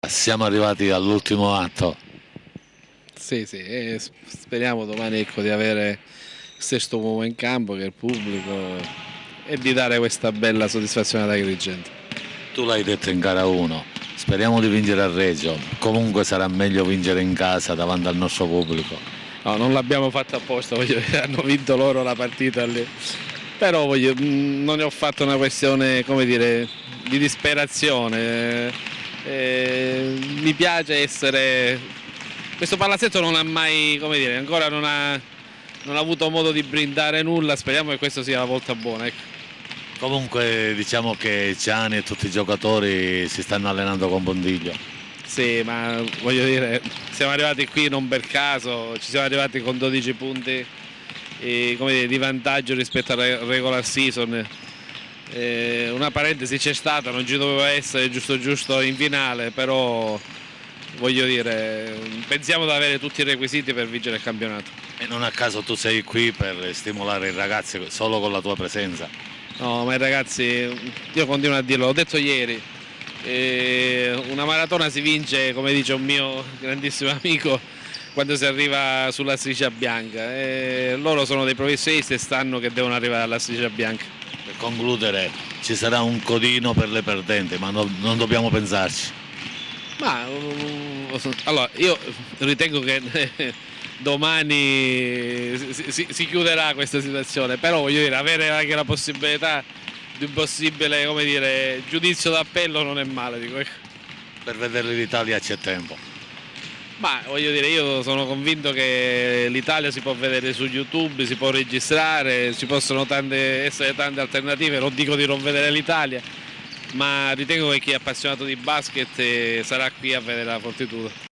Siamo arrivati all'ultimo atto. Sì, sì, e speriamo domani ecco, di avere il sesto uomo in campo che è il pubblico e di dare questa bella soddisfazione ai dirigenti. Tu l'hai detto in gara 1, speriamo di vincere a Reggio, comunque sarà meglio vincere in casa davanti al nostro pubblico. No, non l'abbiamo fatto apposta, voglio dire, hanno vinto loro la partita lì. Però non ne ho fatto una questione, come dire, di disperazione. Mi piace essere. Questo palazzetto non ha mai, come dire, ancora non ha avuto modo di brindare nulla, speriamo che questa sia la volta buona. Ecco. Comunque diciamo che Ciani e tutti i giocatori si stanno allenando con Bondiglio. Sì, ma voglio dire, siamo arrivati qui non per caso, ci siamo arrivati con 12 punti come dire, di vantaggio rispetto alla regular season. Una parentesi c'è stata, non ci doveva essere giusto in finale, però voglio dire, pensiamo di avere tutti i requisiti per vincere il campionato. E non a caso tu sei qui per stimolare i ragazzi solo con la tua presenza. No, ma ragazzi, io continuo a dirlo, l'ho detto ieri, una maratona si vince, come dice un mio grandissimo amico, quando si arriva sulla striscia bianca. Loro sono dei professionisti e sanno che devono arrivare alla striscia bianca. Per concludere, ci sarà un codino per le perdenti, ma non dobbiamo pensarci. Ma allora, io ritengo che domani si chiuderà questa situazione, però voglio dire, avere anche la possibilità di un possibile, come dire, giudizio d'appello non è male, dico. Per vedere l'Italia c'è tempo. Ma voglio dire, io sono convinto che l'Italia si può vedere su YouTube, si può registrare, ci possono essere tante alternative, non dico di non vedere l'Italia, ma ritengo che chi è appassionato di basket sarà qui a vedere la Fortitudo.